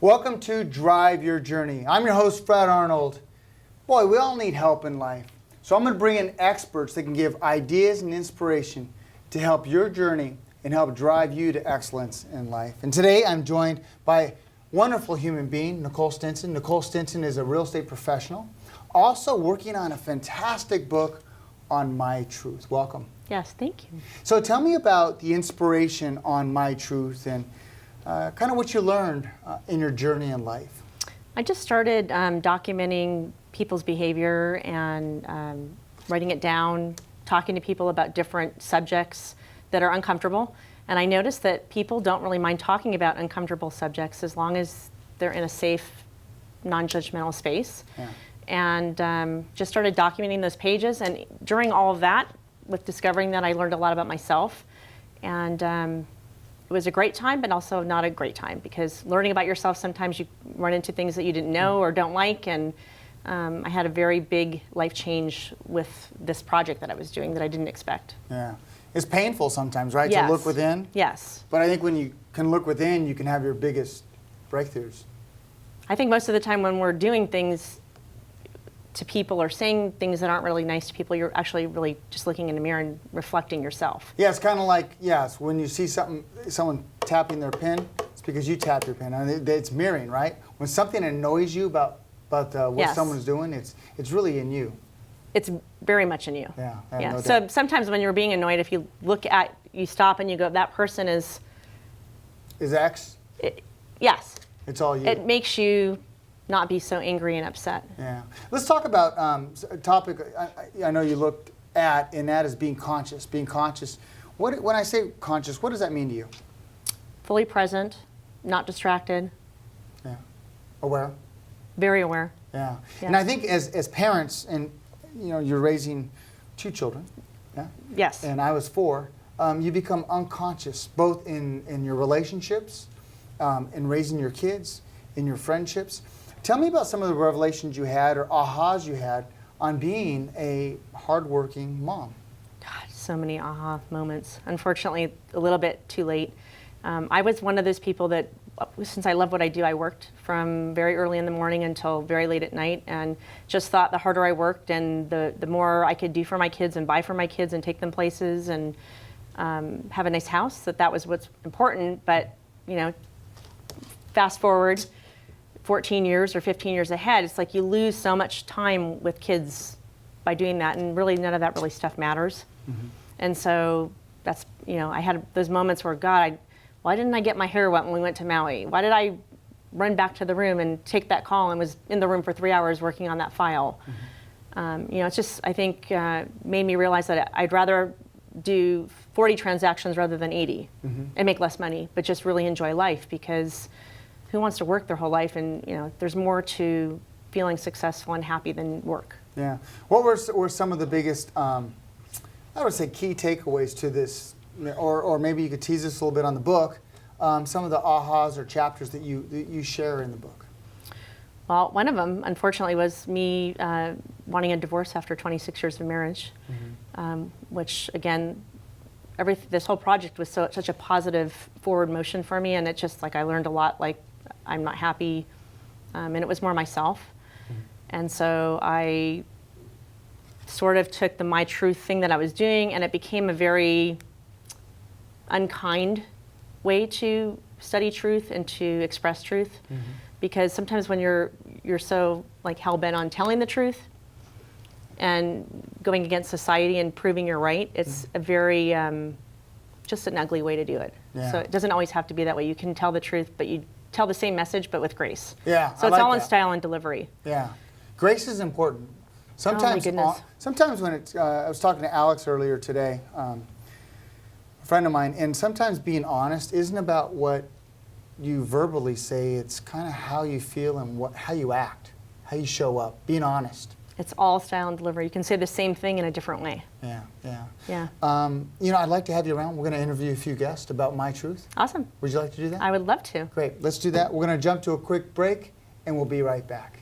Welcome to Drive Your Journey. I'm your host, Fred Arnold. Boy, we all need help in life. So I'm going to bring in experts that can give ideas and inspiration to help your journey and help drive you to excellence in life. And today I'm joined by a wonderful human being, Nicole Stinson. Nicole Stinson is a real estate professional, also working on a fantastic book on My Truth. Welcome. Yes, thank you. So tell me about the inspiration on My Truth and kind of what you learned in your journey in life. I just started documenting people's behavior and writing it down, talking to people about different subjects that are uncomfortable. And I noticed that people don't really mind talking about uncomfortable subjects as long as they're in a safe, non-judgmental space. Yeah. And just started documenting those pages. And during all of that, with discovering that, I learned a lot about myself. And it was a great time, but also not a great time, because learning about yourself, sometimes you run into things that you didn't know or don't like. And I had a very big life change with this project that I was doing that I didn't expect. Yeah. It's painful sometimes, right? Yes. To look within? Yes. But I think when you can look within, you can have your biggest breakthroughs. I think most of the time when we're doing things to people or saying things that aren't really nice to people, you're actually really just looking in the mirror and reflecting yourself. Yeah, it's kind of like, yes, when you see someone tapping their pen, it's because you tapped your pen. And it's mirroring, right? When something annoys you about what Yes. someone's doing, it's really in you. It's very much in you. Yeah. Yeah. No So doubt. sometimes when you're being annoyed, if you you stop and you go, that person is. Is X? Yes. It's all you. It makes you not be so angry and upset. Yeah. Let's talk about a topic I know you looked at, and that is being conscious. Being conscious. When I say conscious, what does that mean to you? Fully present, not distracted. Yeah. Aware. Very aware. Yeah. Yeah. And I think as parents, and you're raising 2 children. Yeah. Yes. And I was 4. You become unconscious, both in your relationships, in raising your kids, in your friendships. Tell me about some of the revelations you had or ahas you had on being a hardworking mom. God, so many aha moments. Unfortunately, a little bit too late. I was one of those people that, since I love what I do, I worked from very early in the morning until very late at night, and just thought the harder I worked and the more I could do for my kids and buy for my kids and take them places and have a nice house, that was what's important. But, fast forward 14 years or 15 years ahead, it's like you lose so much time with kids by doing that, and really none of that really stuff matters. Mm-hmm. And so that's, I had those moments where, God, why didn't I get my hair wet when we went to Maui? Why did I run back to the room and take that call and was in the room for 3 hours working on that file? Mm-hmm. It's just, I think, made me realize that I'd rather do 40 transactions rather than 80 mm-hmm. and make less money, but just really enjoy life, because who wants to work their whole life? And there's more to feeling successful and happy than work. Yeah. What were some of the biggest, I would say, key takeaways to this, or maybe you could tease us a little bit on the book, some of the ahas or chapters that you share in the book? Well, one of them, unfortunately, was me wanting a divorce after 26 years of marriage, mm-hmm. Which, again, this whole project was such a positive forward motion for me, and it just, I learned a lot, I'm not happy, and it was more myself. Mm-hmm. And so I sort of took the My Truth thing that I was doing, and it became a very unkind way to study truth and to express truth. Mm-hmm. Because sometimes when you're so hell-bent on telling the truth and going against society and proving you're right, it's a very just an ugly way to do it. Yeah. So it doesn't always have to be that way. You can tell the truth, but you tell the same message, but with grace. Yeah, so it's all in style and delivery. Yeah, grace is important. Sometimes, oh my goodness. Sometimes when it's, I was talking to Alex earlier today, a friend of mine, and sometimes being honest isn't about what you verbally say. It's kind of how you feel and how you act, how you show up. Being honest. It's all style and delivery. You can say the same thing in a different way. Yeah, yeah. Yeah. I'd like to have you around. We're going to interview a few guests about My Truth. Awesome. Would you like to do that? I would love to. Great. Let's do that. We're going to jump to a quick break, and we'll be right back.